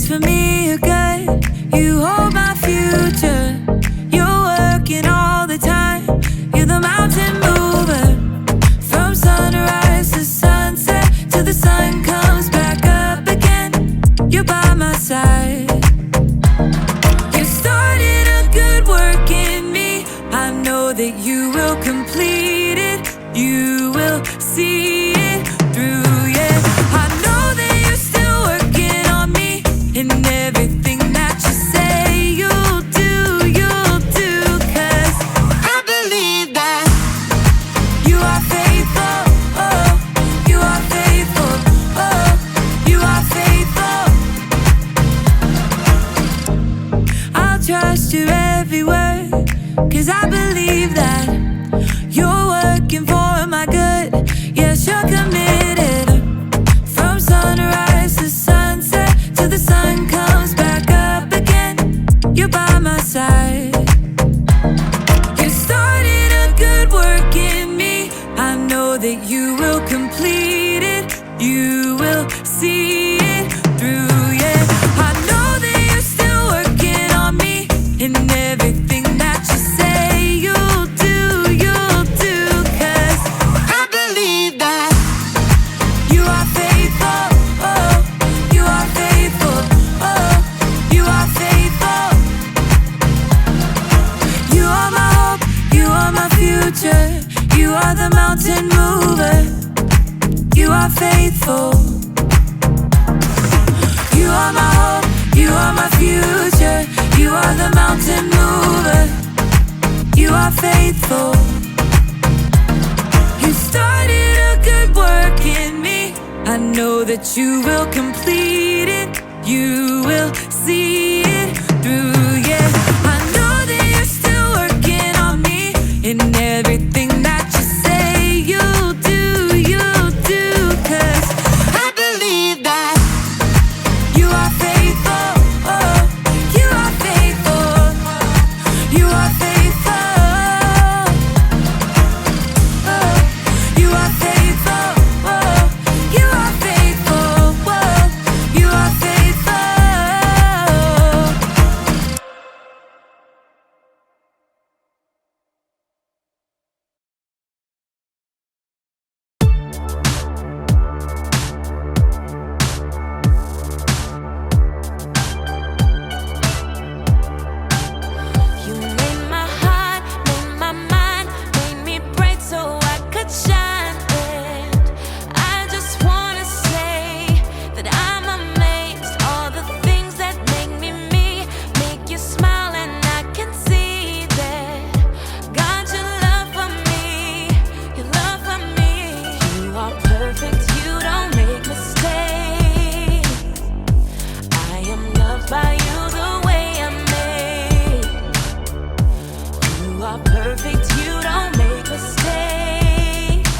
plans for me are good. You hold my future. You're working all the time. You're the mountain mover. From sunrise to sunset, till the sun comes back up again. You're by my side. You started a good work in me. I know that you will complete it. You will see it through, yeah. I know that you're still working on me. And everything that you say you'll do, 'cause I believe that you are faithful, oh, you are faithful, oh, you are faithful. I'll trust your every word, 'cause I believe that you're working for my good. Yes, you're committed. From sunrise to sunset, till the sun comes back up again. You're by my side. You started a good work in me. I know that you will complete it. You will see it through, yeah. I know that you're still working on me. And everything that you say you'll do, 'cause I believe that you are faithful, oh, you are faithful, oh, you are faithful. You are my hope, you are my future. You are the mountain mover. You are faithful. You are my hope, you are my future. You are the mountain mover. You are faithful. You started a good work in me. I know that you will complete it. You will see it through, yeah. I know that you're still working on me. And everything that you say you'll do, 'cause I believe that you are faithful, oh, you are faithful, you are faithful, oh, you are faithful, oh, you are faithful, oh, you are faithful. You made my heart, made my mind, made me bright so I could shine. And I just wanna say that I'm amazed. All the things that make me me, make you smile, and I can see that. God, your love for me, your love for me. You are perfect, you don't make mistakes. I am loved by you the way I'm made. You are perfect, you don't make mistakes.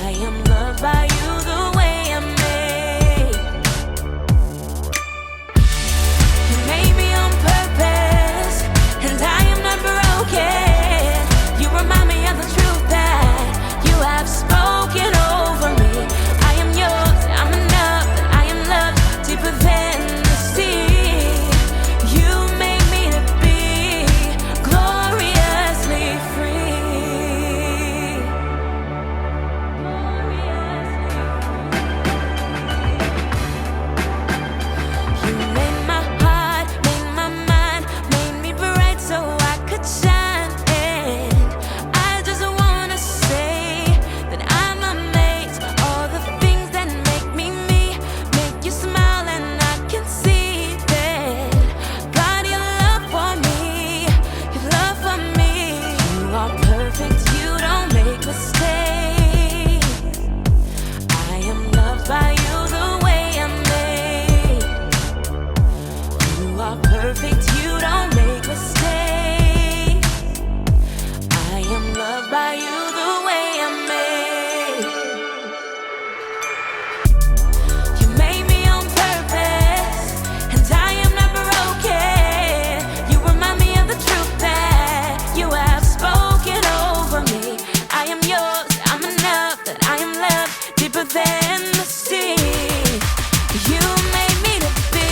I am loved by you the way I'm made. You made me on purpose, and I am not broken. You remind me of the truth that you have spoken over me. I am yours, I'm enough, that I am loved deeper than the sea. You made me to be gloriously free. You made my heart, made my mind, made me bright so I could shine. And I just wanna say that I'm amazed. All the things that make me me, make you smile, and I can see that. God, your love for me, your love for me. You are perfect, you don't make mistakes. I am loved by you the way I'm made. You are perfect, you don't make mistakes. I am loved by you the way I'm made. You made me on purpose, and I am not broken. You remind me of the truth that you have spoken over me. I am yours, I'm enough, that I am loved deeper than the sea. You made me to be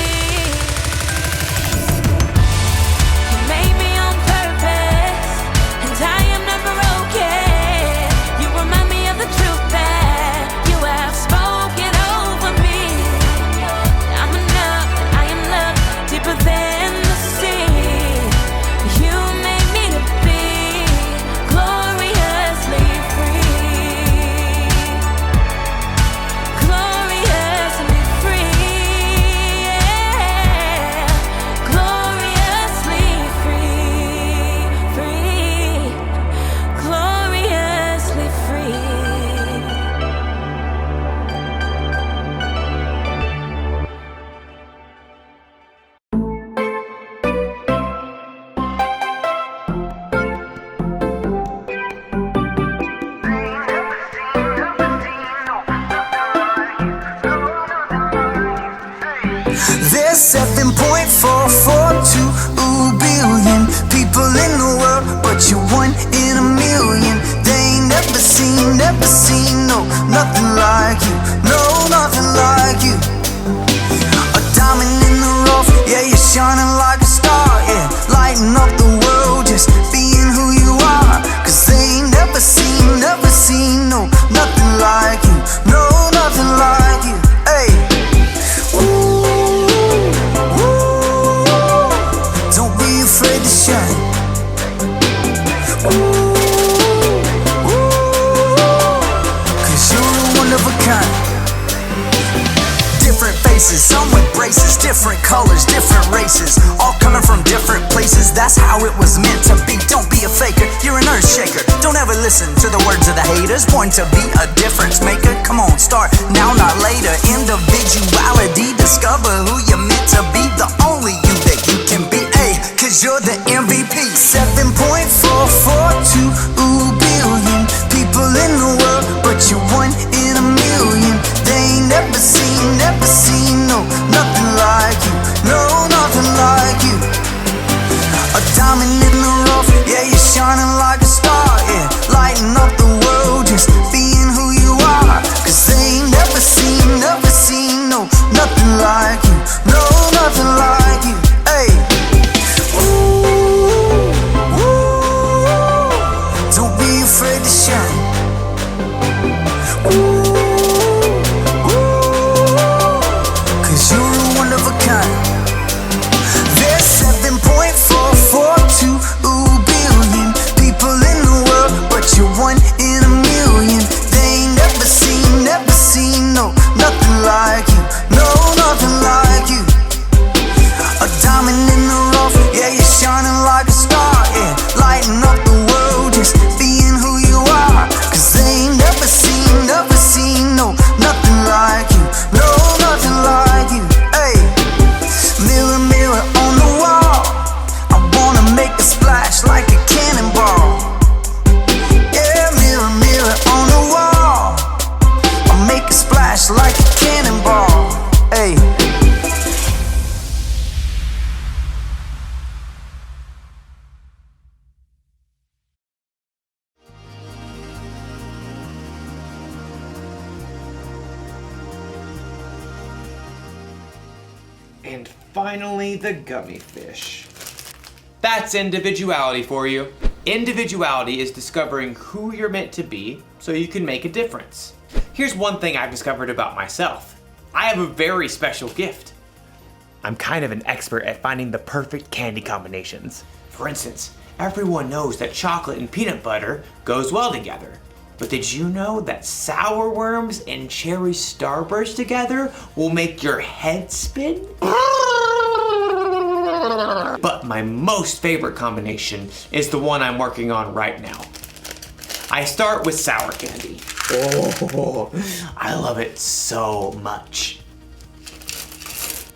faces, some with braces, different colors, different races, all coming from different places. That's how it was meant to be. Don't be a faker, you're an earth shaker. Don't ever listen to the words of the haters. Born to be a difference maker. Come on, start now, not later. Individuality, discover who you're meant to be. The only you that you can be, cause you're the MVP. 7.442 billion people in the world, but you're one in a million. They ain't never seen, no, nothing like you. No, nothing like you. A diamond in the rough, yeah, you're shining like a star, yeah. Lighting up the world, just being who you are. Cause they ain't never seen, no, nothing like you. No, nothing like you, hey. Don't be afraid to shine. Cause you're a one of a kind. There's 7.442 billion people in the world, but you're one in a million. They ain't never seen, no, nothing like you. No, nothing like you. A diamond in the rough, yeah, you're shining like a star, yeah. Lighting up the world, just being who you are. Cause they ain't never seen, no, nothing like you. No, nothing like you, hey. Mirror, mirror on the wall, I wanna make a splash like a cannonball. Yeah, mirror, mirror on the wall, I'll make a splash like a cannonball, hey. And finally, the gummy fish. That's individuality for you. Individuality is discovering who you're meant to be so you can make a difference. Here's one thing I've discovered about myself. I have a very special gift. I'm kind of an expert at finding the perfect candy combinations. For instance, everyone knows that chocolate and peanut butter goes well together. But did you know that sour worms and cherry starburst together will make your head spin? But my most favorite combination is the one I'm working on right now. I start with sour candy. Oh, I love it so much.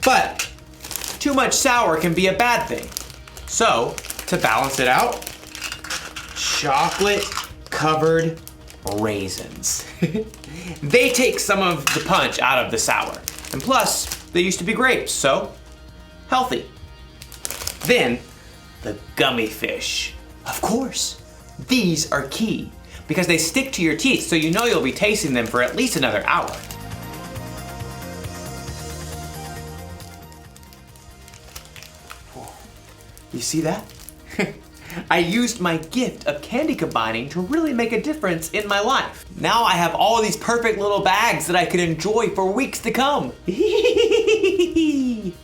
But too much sour can be a bad thing. So, to balance it out, chocolate covered raisins. They take some of the punch out of the sour. And plus, they used to be grapes, so healthy. Then, the gummy fish. Of course, these are key because they stick to your teeth, so you know you'll be tasting them for at least another hour. You see that? I used my gift of candy combining to really make a difference in my life. Now I have all these perfect little bags that I can enjoy for weeks to come.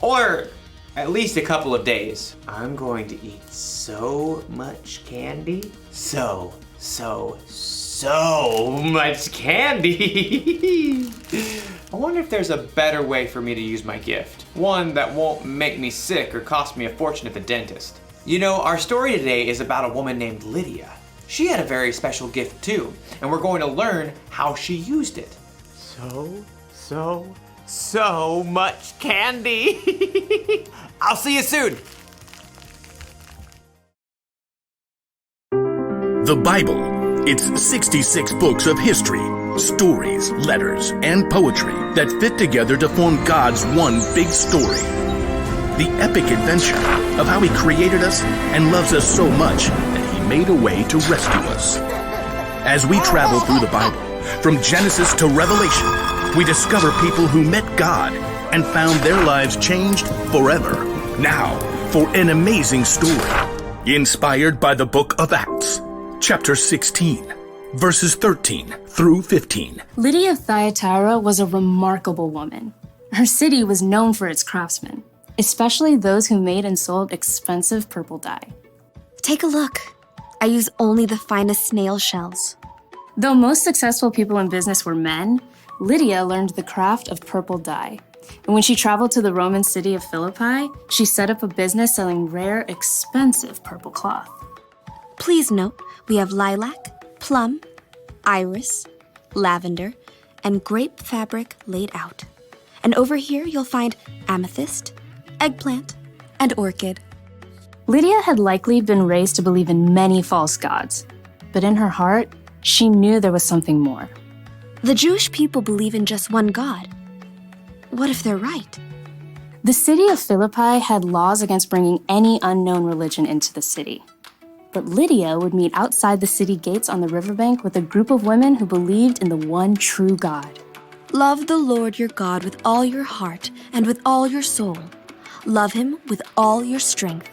Or at least a couple of days. I'm going to eat so much candy. So much candy. I wonder if there's a better way for me to use my gift. One that won't make me sick or cost me a fortune at the dentist. You know, our story today is about a woman named Lydia. She had a very special gift too, and we're going to learn how she used it. So much candy. I'll see you soon. The Bible. It's 66 books of history, stories, letters, and poetry that fit together to form God's one big story. The epic adventure of how He created us and loves us so much that He made a way to rescue us. As we travel through the Bible, from Genesis to Revelation, we discover people who met God and found their lives changed forever. Now, for an amazing story, inspired by the book of Acts, chapter 16, verses 13 through 15. Lydia of Thyatira was a remarkable woman. Her city was known for its craftsmen, especially those who made and sold expensive purple dye. Take a look. I use only the finest snail shells. Though most successful people in business were men, Lydia learned the craft of purple dye. And when she traveled to the Roman city of Philippi, she set up a business selling rare, expensive purple cloth. Please note, we have lilac, plum, iris, lavender, and grape fabric laid out. And over here you'll find amethyst, eggplant, and orchid. Lydia had likely been raised to believe in many false gods, but in her heart, she knew there was something more. The Jewish people believe in just one God. What if they're right? The city of Philippi had laws against bringing any unknown religion into the city. But Lydia would meet outside the city gates on the riverbank with a group of women who believed in the one true God. Love the Lord your God with all your heart and with all your soul. Love him with all your strength.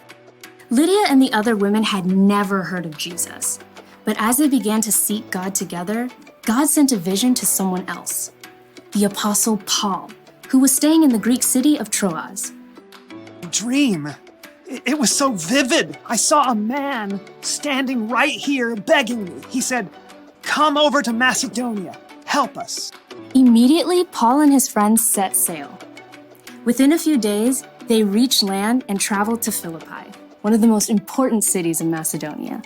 Lydia and the other women had never heard of Jesus. But as they began to seek God together, God sent a vision to someone else, the Apostle Paul, who was staying in the Greek city of Troas. Dream. It was so vivid. I saw a man standing right here begging me. He said, "Come over to Macedonia. Help us." Immediately, Paul and his friends set sail. Within a few days, they reached land and traveled to Philippi, one of the most important cities in Macedonia.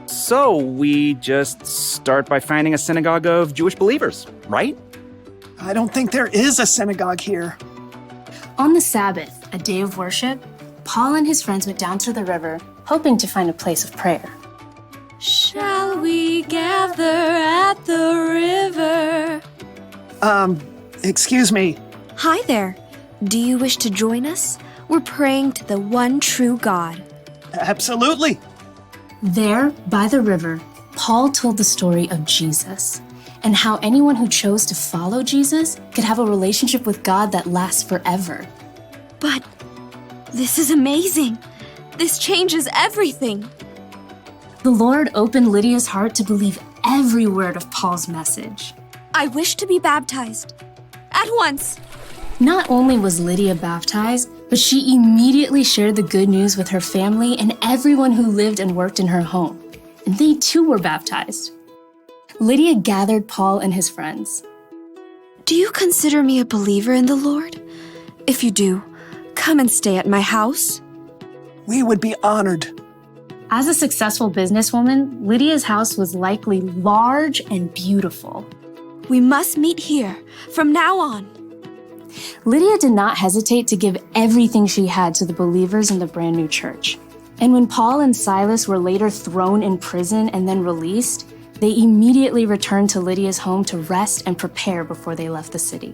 So we just start by finding a synagogue of Jewish believers, right? I don't think there is a synagogue here. On the Sabbath, a day of worship, Paul and his friends went down to the river, hoping to find a place of prayer. Shall we gather at the river? Excuse me. Hi there. Do you wish to join us? We're praying to the one true God. Absolutely. There, by the river, Paul told the story of Jesus and how anyone who chose to follow Jesus could have a relationship with God that lasts forever. But this is amazing. This changes everything. The Lord opened Lydia's heart to believe every word of Paul's message. I wish to be baptized. At once. Not only was Lydia baptized, but she immediately shared the good news with her family and everyone who lived and worked in her home. And they too were baptized. Lydia gathered Paul and his friends. Do you consider me a believer in the Lord? If you do, come and stay at my house. We would be honored. As a successful businesswoman, Lydia's house was likely large and beautiful. We must meet here from now on. Lydia did not hesitate to give everything she had to the believers in the brand new church. And when Paul and Silas were later thrown in prison and then released, they immediately returned to Lydia's home to rest and prepare before they left the city.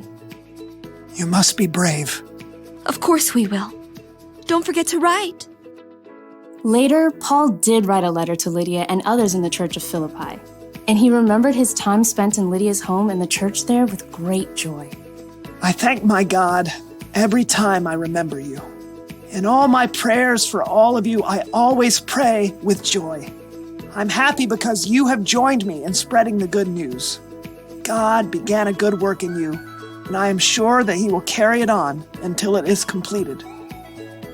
You must be brave. Of course we will. Don't forget to write. Later, Paul did write a letter to Lydia and others in the church of Philippi, and he remembered his time spent in Lydia's home and the church there with great joy. I thank my God every time I remember you. In all my prayers for all of you, I always pray with joy. I'm happy because you have joined me in spreading the good news. God began a good work in you, and I am sure that he will carry it on until it is completed.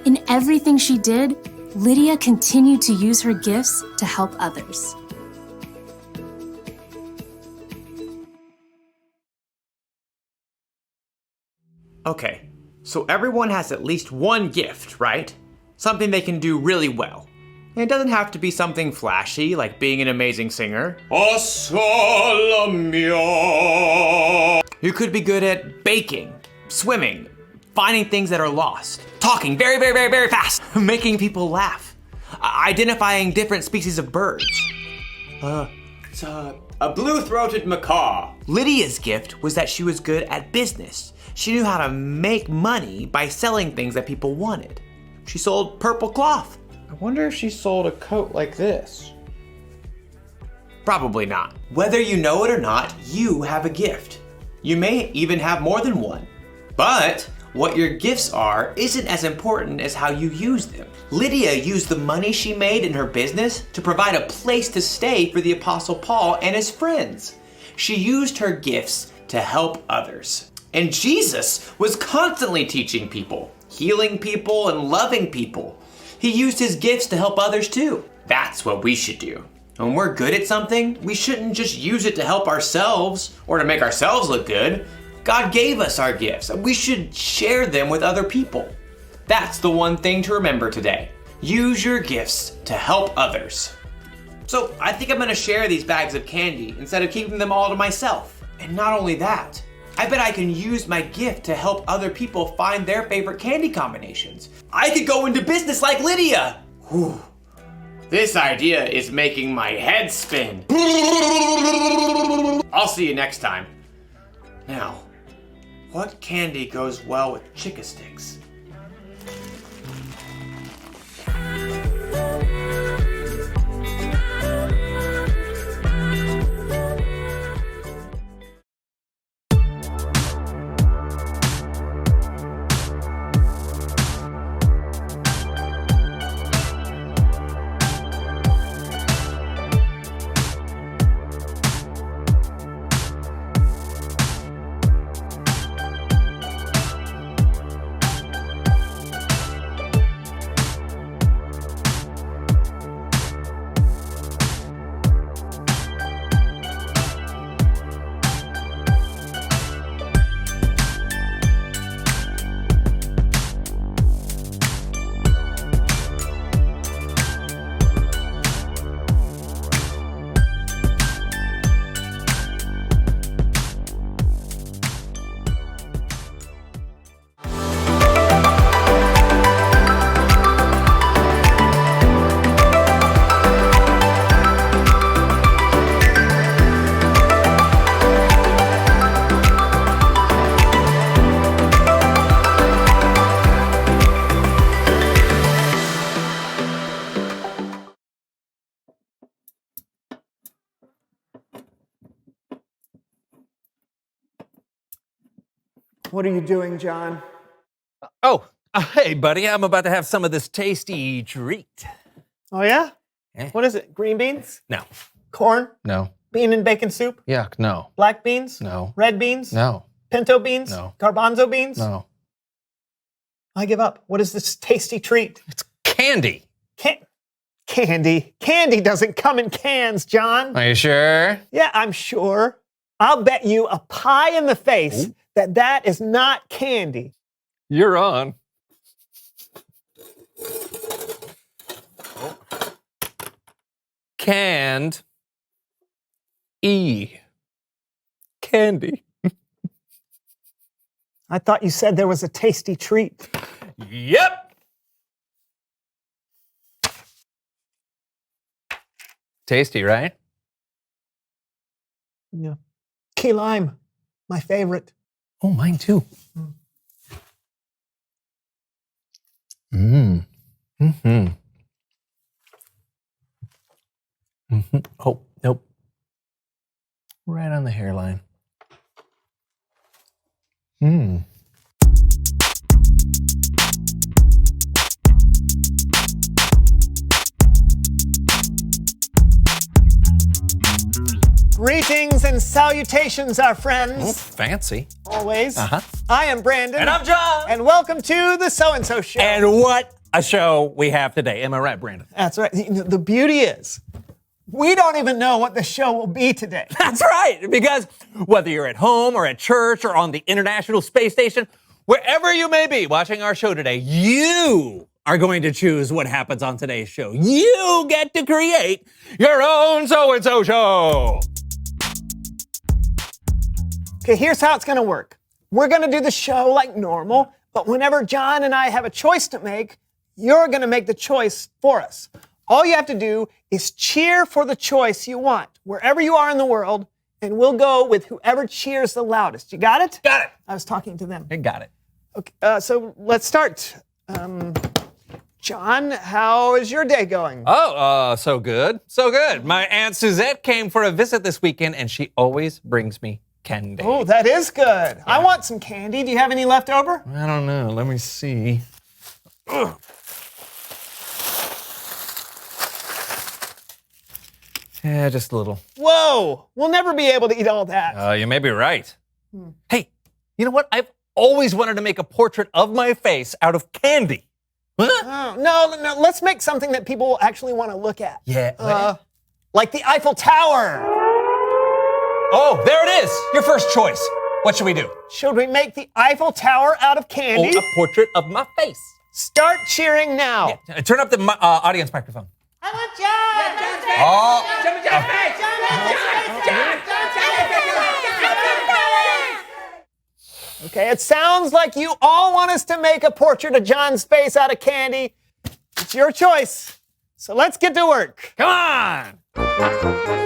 In everything she did, Lydia continued to use her gifts to help others. Okay, so everyone has at least one gift, right? Something they can do really well. And it doesn't have to be something flashy, like being an amazing singer. You could be good at baking, swimming, finding things that are lost, talking very, very, very, very fast, making people laugh, identifying different species of birds. It's a blue-throated macaw. Lydia's gift was that she was good at business. She knew how to make money by selling things that people wanted. She sold purple cloth. I wonder if she sold a coat like this. Probably not. Whether you know it or not, you have a gift. You may even have more than one. But what your gifts are isn't as important as how you use them. Lydia used the money she made in her business to provide a place to stay for the Apostle Paul and his friends. She used her gifts to help others. And Jesus was constantly teaching people, healing people, and loving people. He used his gifts to help others too. That's what we should do. When we're good at something, we shouldn't just use it to help ourselves or to make ourselves look good. God gave us our gifts, and we should share them with other people. That's the one thing to remember today. Use your gifts to help others. So I think I'm gonna share these bags of candy instead of keeping them all to myself. And not only that, I bet I can use my gift to help other people find their favorite candy combinations. I could go into business like Lydia. Whew. This idea is making my head spin. I'll see you next time. Now, what candy goes well with Chica Sticks? What are you doing, John? Oh, hey, buddy, I'm about to have some of this tasty treat. Oh, yeah? Eh. What is it? Green beans? No, Corn? no, Bean and bacon soup? yuck, no, Black beans? no, Red beans? no, Pinto beans? No. Garbanzo beans? no. I give up. What is this tasty treat? It's candy. Candy. Candy doesn't come in cans, John. Are you sure? Yeah, I'm sure. I'll bet you a pie in the face that is not candy. You're on. Canned candy. I thought you said there was a tasty treat. Yep. Tasty, right? Yeah. Key lime, my favorite. Oh, mine too. Mm. Mm-hmm. Mm-hmm. Oh, nope. Right on the hairline. Mm. Greetings and salutations, our Oh, friends. fancy. Always. Uh-huh. I am Brandon. And I'm John. And welcome to the So-and-So Show. And what a show we have today. Am I right, Brandon? That's right. The beauty is, we don't even know what the show will be today. That's right, because whether you're at home or at church or on the International Space Station, wherever you may be watching our show today, you are going to choose what happens on today's show. You get to create your own So-and-So show. Okay, here's how it's going to work. We're going to do the show like normal, but whenever John and I have a choice to make, you're going to make the choice for us. All you have to do is cheer for the choice you want, wherever you are in the world, and we'll go with whoever cheers the loudest. You got it? Got it. I was talking to them. I got it. Okay, so let's start. John, how is your day going? Oh, so good. So good. My Aunt Suzette came for a visit this weekend, and she always brings me candy. Oh, that is good. I want some candy. Do you have any left over? I don't know. Let me see. Ugh. Yeah, just a little. Whoa, we'll never be able to eat all that. You may be right. Hey, you know what? I've always wanted to make a portrait of my face out of candy. Huh? Oh, no, let's make something that people will actually want to look at. Yeah. Like the Eiffel Tower. Oh, there it is. Your first choice. What should we do? Should we make the Eiffel Tower out of Oh, candy? a portrait of my face. Start cheering now. Turn up the audience microphone. I want John! Okay, it sounds like you all want us to make a portrait of John's face out of candy. It's your choice. So let's get to work. Come on!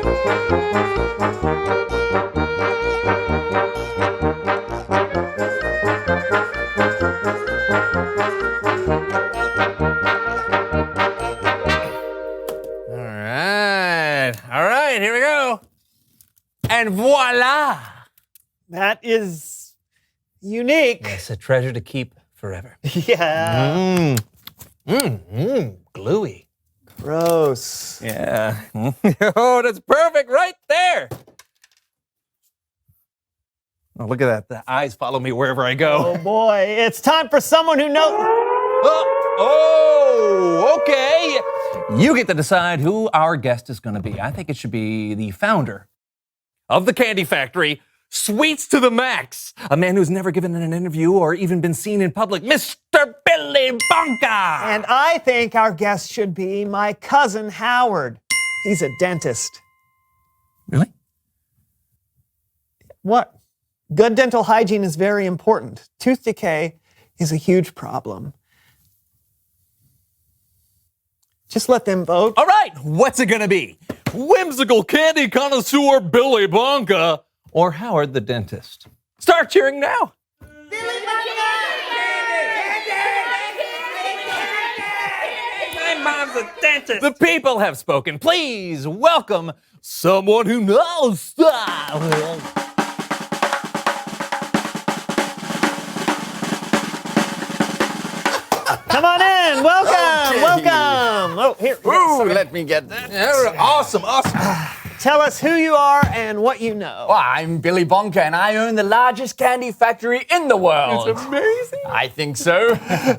All right, here we go. And voila! That is unique. It's a treasure to keep forever. Yeah. Gluey. Gross. Yeah. Oh, that's perfect right there. Oh, look at that. The eyes follow me wherever I go. Oh boy, it's time for someone who knows. Oh, okay. You get to decide who our guest is going to be. I think it should be the founder of the candy factory, Sweets to the Max, a man who's never given an interview or even been seen in public, Mr. Billy Bonka. And I think our guest should be my cousin Howard. He's a dentist. Really? What? Good dental hygiene is very important. Tooth decay is a huge problem. Just let them vote. All right, what's it going to be? Whimsical candy connoisseur Billy Bonka or Howard the dentist? Start cheering now. My mom's a dentist. The people have spoken. Please welcome someone who knows style. Come on in. Welcome. Okay. Welcome. Oh, here. Ooh, let me get that. Awesome. Tell us who you are and what you know. Well, I'm Billy Bonka, and I own the largest candy factory in the world. It's amazing. I think so.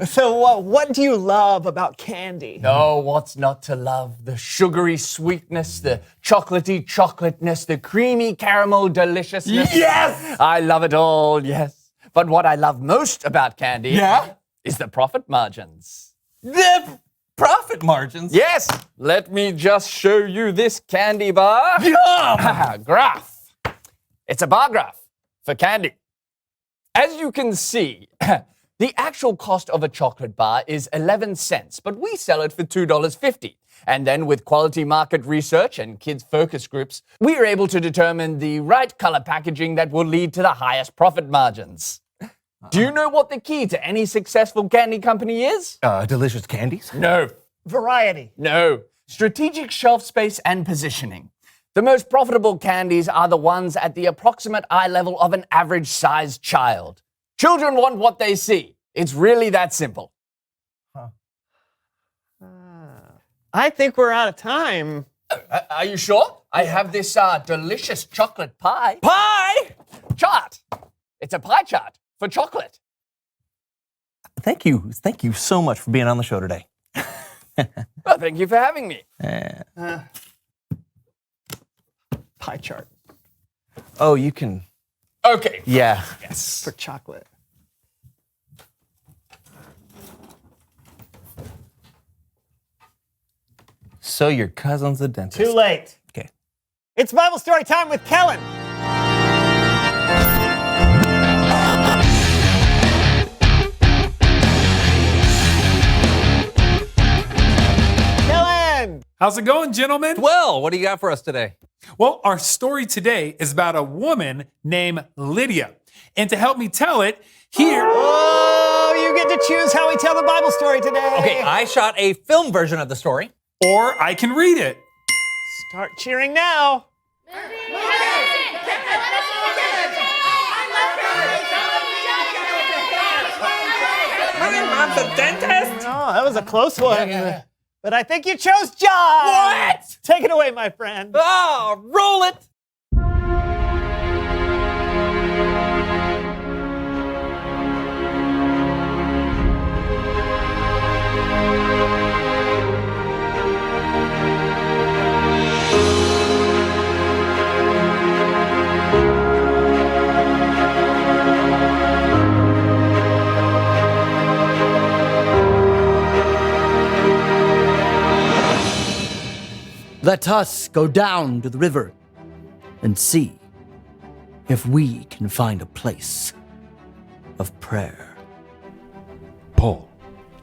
So, what do you love about candy? Oh, what's not to love? The sugary sweetness, the chocolatey chocolateness, the creamy caramel deliciousness. Yes! I love it all, yes. But what I love most about candy is the profit margins. The profit margins? Yes, let me just show you this candy bar. Yum! Graph. It's a bar graph for candy. As you can see, the actual cost of a chocolate bar is 11 cents, but we sell it for $2.50. And then with quality market research and kids focus groups, we are able to determine the right color packaging that will lead to the highest profit margins. Do you know what the key to any successful candy company is? Delicious candies? No. Variety. No. Strategic shelf space and positioning. The most profitable candies are the ones at the approximate eye level of an average-sized child. Children want what they see. It's really that simple. I think we're out of time. Are you sure? I have this delicious chocolate pie. Pie! Chart. It's a pie chart for chocolate. Thank you so much for being on the show today. Well, thank you for having me. Pie chart Oh, you can. Okay. Yeah. Yes. for chocolate. So your cousin's a dentist. Too late. Okay. It's Bible story time with Kellen. Kellen! How's it going, gentlemen? Well, what do you got for us today? Well, our story today is about a woman named Lydia. And to help me tell it, here. Oh, you get to choose how we tell the Bible story today. Okay, I shot a film version of the story. Or I can read it. Start cheering now. My mom's a dentist? Oh, that was a close one. But I think you chose John. What? Take it away, my friend. Oh, roll it! let us go down to the river and see if we can find a place of prayer. Paul,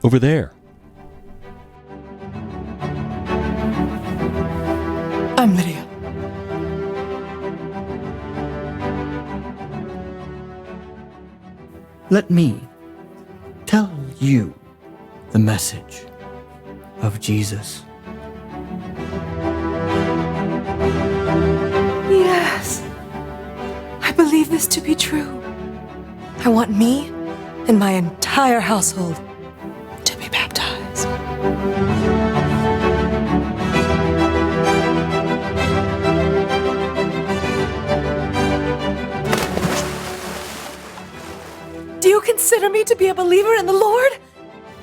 over there. I'm Lydia. Let me tell you the message of Jesus. Yes. I believe this to be true. I want me and my entire household to be baptized. Do you consider me to be a believer in the Lord?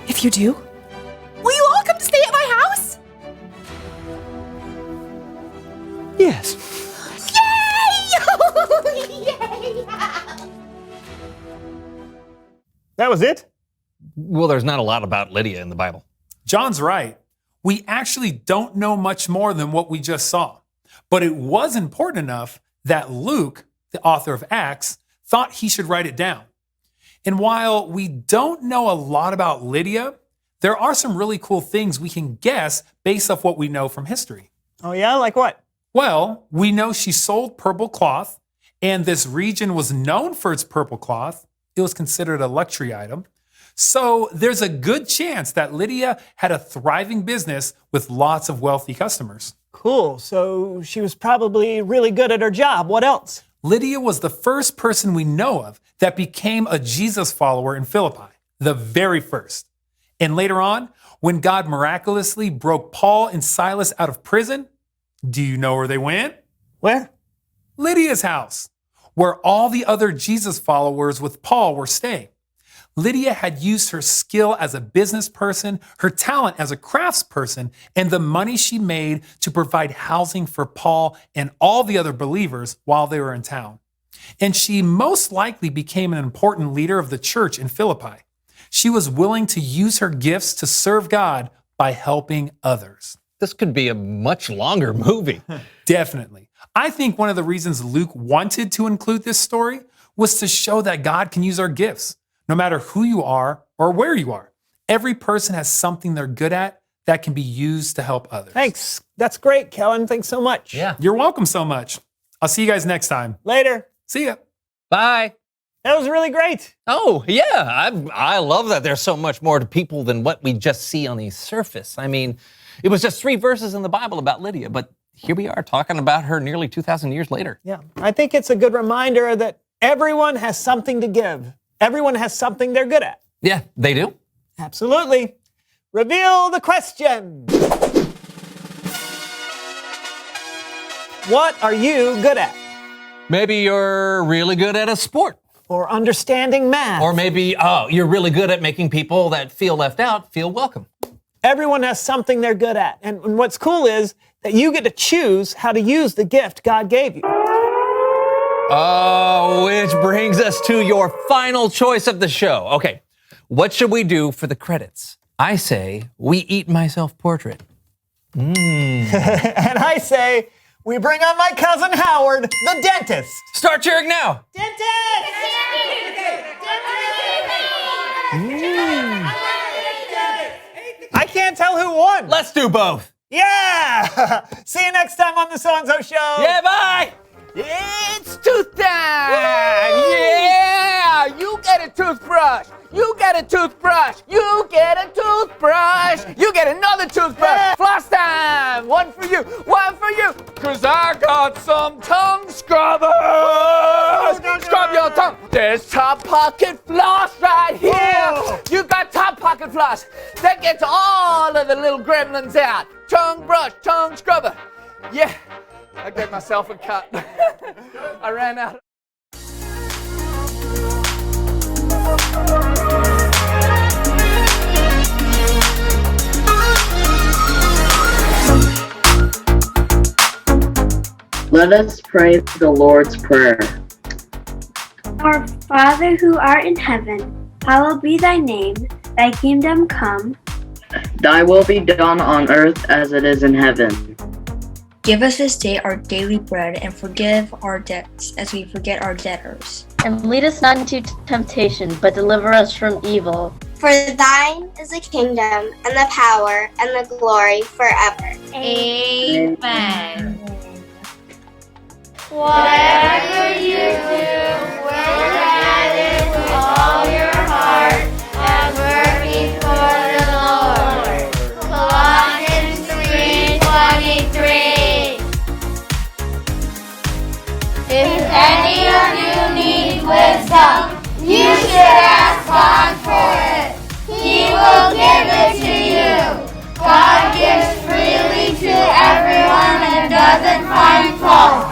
If you do, will you all come to stay at my house? Yes. Yay! That was it? Well, there's not a lot about Lydia in the Bible. John's right. We actually don't know much more than what we just saw. But it was important enough that Luke, the author of Acts, thought he should write it down. And while we don't know a lot about Lydia, there are some really cool things we can guess based off what we know from history. Oh yeah, like what? Well, we know she sold purple cloth, and this region was known for its purple cloth. It was considered a luxury item. So there's a good chance that Lydia had a thriving business with lots of wealthy customers. Cool. So she was probably really good at her job. What else? Lydia was the first person we know of that became a Jesus follower in Philippi, the very first. And later on, when God miraculously broke Paul and Silas out of prison, do you know where they went? Where? Lydia's house, where all the other Jesus followers with Paul were staying. Lydia had used her skill as a business person, her talent as a craftsperson, and the money she made to provide housing for Paul and all the other believers while they were in town. And she most likely became an important leader of the church in Philippi. She was willing to use her gifts to serve God by helping others. This could be a much longer movie. Definitely. I think one of the reasons Luke wanted to include this story was to show that God can use our gifts. No matter who you are or where you are, every person has something they're good at that can be used to help others. Thanks. That's great, Kellen. Thanks so much. Yeah. You're welcome so much. I'll see you guys next time. Later. See ya. Bye. That was really great. Oh, yeah. I love that there's so much more to people than what we just see on the surface. I mean, it was just 3 verses in the Bible about Lydia, but here we are talking about her nearly 2,000 years later. Yeah. I think it's a good reminder that everyone has something to give. Everyone has something they're good at. Yeah, they do. Absolutely. Reveal the question. What are you good at? Maybe you're really good at a sport. Or understanding math. Or maybe, you're really good at making people that feel left out feel welcome. Everyone has something they're good at. And what's cool is that you get to choose how to use the gift God gave you. Oh, which brings us to your final choice of the show. Okay, what should we do for the credits? I say we eat my self-portrait. And I say we bring on my cousin Howard, the dentist. Start cheering now. Dentist! I can't tell who won. Let's do both. Yeah! See you next time on the So-and-So Show. Yeah, bye! It's tooth time! Yeah! You get a toothbrush! You get a toothbrush! You get a toothbrush! You get another toothbrush! Yeah. Floss time! One for you! One for you! 'Cause I got some tongue scrubbers! Scrub your tongue! There's top pocket floss right here! Whoa. You got top pocket floss! That gets all of the little gremlins out! Tongue brush, tongue scrubber! Yeah! I gave myself a cut. I ran out. Let us pray the Lord's Prayer. Our Father who art in heaven, hallowed be thy name. Thy kingdom come. Thy will be done on earth as it is in heaven. Give us this day our daily bread, and forgive our debts as we forget our debtors. And lead us not into temptation, but deliver us from evil. For thine is the kingdom, and the power, and the glory forever. Amen. Whatever you do, work at it with all your heart, as working for the Lord. Colossians 3:23. If any of you needs wisdom, you should ask God for it. He will give it to you. God gives freely to everyone and doesn't find fault.